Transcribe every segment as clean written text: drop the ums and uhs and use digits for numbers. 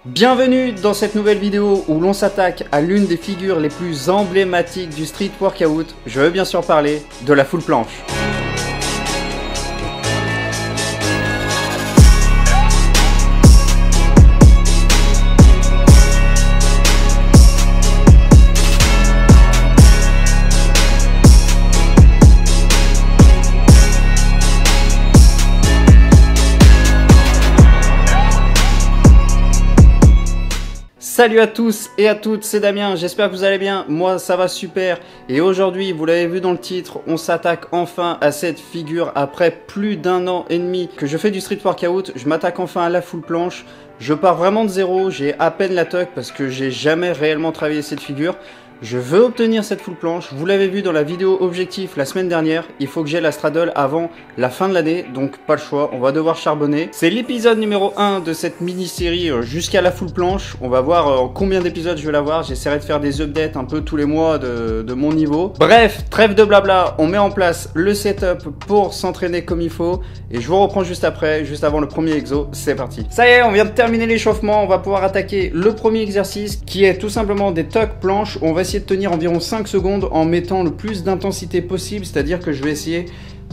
Bienvenue dans cette nouvelle vidéo où l'on s'attaque à l'une des figures les plus emblématiques du street workout. Je veux bien sûr parler de la full planche. Salut à tous et à toutes, c'est Damien, j'espère que vous allez bien, moi ça va super. Et aujourd'hui, vous l'avez vu dans le titre, on s'attaque enfin à cette figure après plus d'1 an et demi que je fais du street workout. Je m'attaque enfin à la full planche, je pars vraiment de zéro, j'ai à peine la tuck parce que j'ai jamais réellement travaillé cette figure. Je veux obtenir cette full planche, vous l'avez vu dans la vidéo objectif la semaine dernière, il faut que j'ai la straddle avant la fin de l'année, donc pas le choix, on va devoir charbonner. C'est l'épisode numéro 1 de cette mini-série jusqu'à la full planche, on va voir combien d'épisodes je vais l'avoir, j'essaierai de faire des updates un peu tous les mois de mon niveau. Bref, trêve de blabla, on met en place le setup pour s'entraîner comme il faut, et je vous reprends juste après, juste avant le premier exo, c'est parti. Ça y est, on vient de terminer l'échauffement, on va pouvoir attaquer le premier exercice qui est tout simplement des tuck planches. On va essayer de tenir environ 5 secondes en mettant le plus d'intensité possible, c'est-à-dire que je vais essayer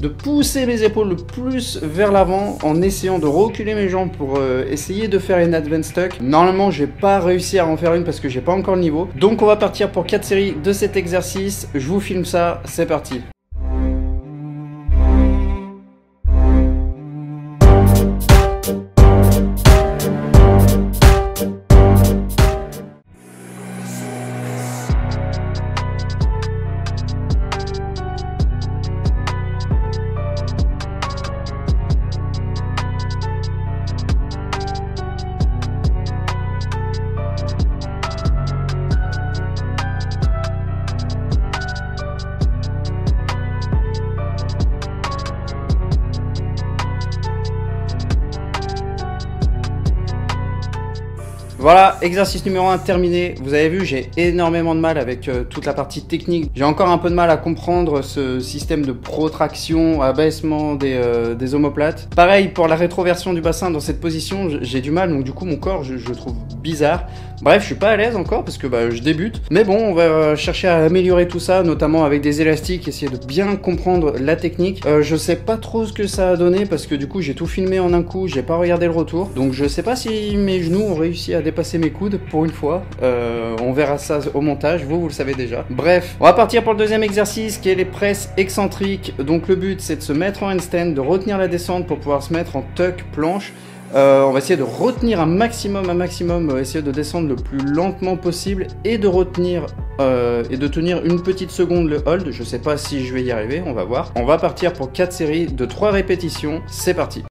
de pousser mes épaules le plus vers l'avant en essayant de reculer mes jambes pour essayer de faire une advanced tuck. Normalement, je vais pas réussir à en faire une parce que j'ai pas encore le niveau. Donc on va partir pour 4 séries de cet exercice. Je vous filme ça, c'est parti. Voilà, exercice numéro 1 terminé. Vous avez vu, j'ai énormément de mal avec toute la partie technique. J'ai encore un peu de mal à comprendre ce système de protraction, abaissement des omoplates. Pareil pour la rétroversion du bassin dans cette position, j'ai du mal, donc du coup mon corps je trouve bizarre. Bref, je suis pas à l'aise encore parce que je débute. Mais bon, on va chercher à améliorer tout ça, notamment avec des élastiques, essayer de bien comprendre la technique. Je sais pas trop ce que ça a donné parce que du coup j'ai tout filmé en un coup, j'ai pas regardé le retour. Donc je sais pas si mes genoux ont réussi à dépasser mes coudes pour une fois. On verra ça au montage, vous le savez déjà. Bref, on va partir pour le deuxième exercice qui est les presses excentriques. Donc le but c'est de se mettre en handstand, de retenir la descente pour pouvoir se mettre en tuck planche. On va essayer de retenir un maximum, essayer de descendre le plus lentement possible et de retenir et de tenir une petite seconde le hold. Je sais pas si je vais y arriver, on va voir. On va partir pour 4 séries de 3 répétitions, c'est parti.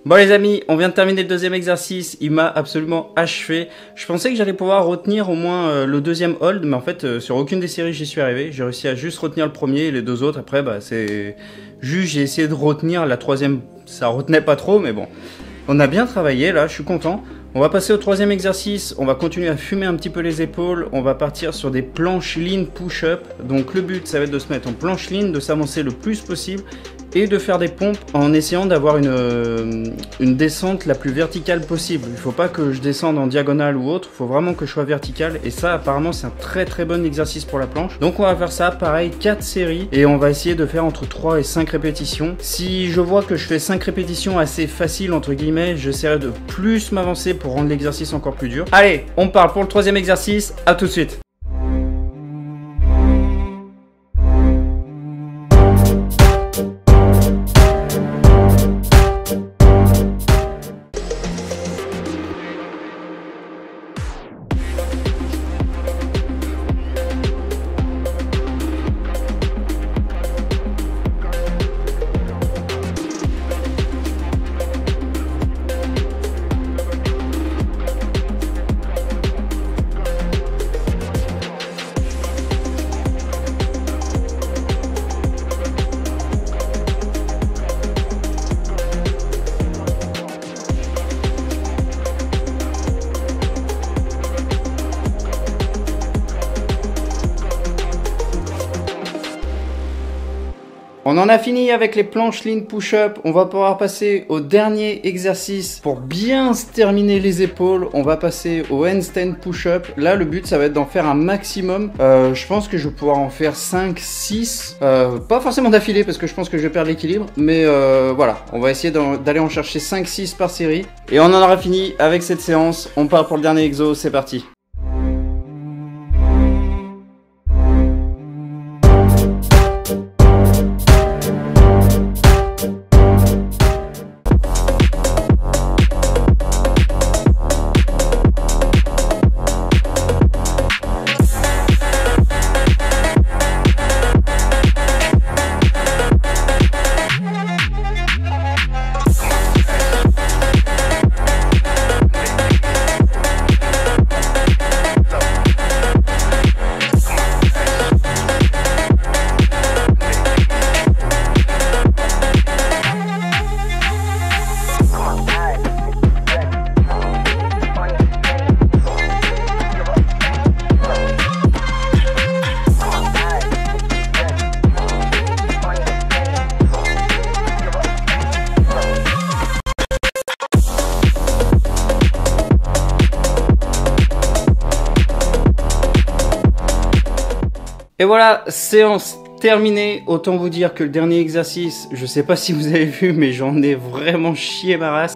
Bon les amis, on vient de terminer le deuxième exercice, il m'a absolument achevé. Je pensais que j'allais pouvoir retenir au moins le deuxième hold, mais en fait sur aucune des séries j'y suis arrivé. J'ai réussi à juste retenir le premier et les deux autres après c'est juste j'ai essayé de retenir la troisième, ça retenait pas trop mais bon. On a bien travaillé là, je suis content. On va passer au troisième exercice, on va continuer à fumer un petit peu les épaules, on va partir sur des planches lean push-up. Donc le but ça va être de se mettre en planche lean, de s'avancer le plus possible et de faire des pompes en essayant d'avoir une descente la plus verticale possible. Il faut pas que je descende en diagonale ou autre, il faut vraiment que je sois vertical, et ça apparemment c'est un très bon exercice pour la planche. Donc on va faire ça, pareil, 4 séries, et on va essayer de faire entre 3 et 5 répétitions. Si je vois que je fais 5 répétitions assez faciles entre guillemets, j'essaierai de plus m'avancer pour rendre l'exercice encore plus dur. Allez, on part pour le troisième exercice, à tout de suite. On en a fini avec les planches lean push-up. On va pouvoir passer au dernier exercice pour bien se terminer les épaules. On va passer au handstand push-up. Là, le but, ça va être d'en faire un maximum. Je pense que je vais pouvoir en faire 5, 6. Pas forcément d'affilée parce que je pense que je vais perdre l'équilibre. Mais voilà, on va essayer d'aller en chercher 5, 6 par série. Et on en aura fini avec cette séance. On part pour le dernier exo. C'est parti. Et voilà, séance terminée. Autant vous dire que le dernier exercice, je sais pas si vous avez vu, mais j'en ai vraiment chié ma race.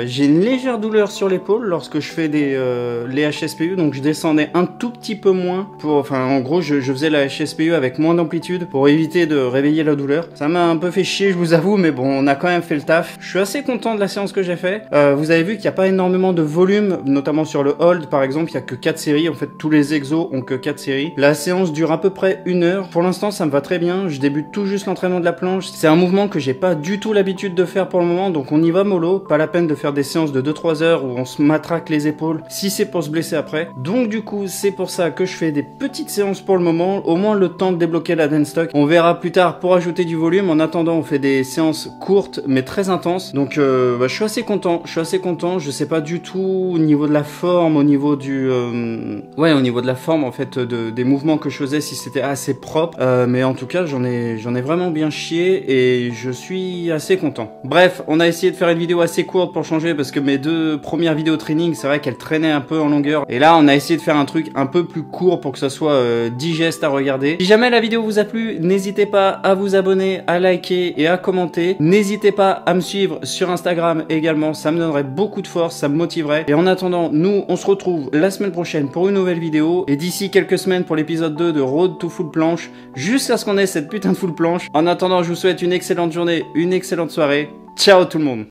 J'ai une légère douleur sur l'épaule lorsque je fais les HSPU, donc je descendais un tout petit peu moins. En gros, je faisais la HSPU avec moins d'amplitude pour éviter de réveiller la douleur. Ça m'a un peu fait chier, je vous avoue, mais bon, on a quand même fait le taf. Je suis assez content de la séance que j'ai fait. Vous avez vu qu'il n'y a pas énormément de volume, notamment sur le hold, par exemple, il n'y a que 4 séries. En fait, tous les exos ont que 4 séries. La séance dure à peu près 1 heure. Pour l'instant, ça me va très bien. Je débute tout juste l'entraînement de la planche. C'est un mouvement que j'ai pas du tout l'habitude de faire pour le moment, donc on y va mollo. Pas la peine de faire des séances de 2-3 heures où on se matraque les épaules si c'est pour se blesser après. Donc du coup, c'est pour ça que je fais des petites séances pour le moment, au moins le temps de débloquer la dance stock. On verra plus tard pour ajouter du volume. En attendant, on fait des séances courtes mais très intenses. Donc je suis assez content. Je sais pas du tout au niveau de la forme, au niveau du au niveau de la forme en fait des mouvements que je faisais, si c'était assez propre. Mais en tout cas, j'en ai vraiment bien chié et je suis assez content. Bref, on a essayé de faire une vidéo assez courte pour changer parce que mes 2 premières vidéos training, c'est vrai qu'elles traînaient un peu en longueur. Et là, on a essayé de faire un truc un peu plus court pour que ça soit digeste à regarder. Si jamais la vidéo vous a plu, n'hésitez pas à vous abonner, à liker et à commenter. N'hésitez pas à me suivre sur Instagram également, ça me donnerait beaucoup de force, ça me motiverait. Et en attendant, nous, on se retrouve la semaine prochaine pour une nouvelle vidéo. Et d'ici quelques semaines pour l'épisode 2 de Road to Full Planche, jusqu'à ce qu'on ait cette putain de full planche. En attendant, je vous souhaite une excellente journée, une excellente soirée. Ciao tout le monde.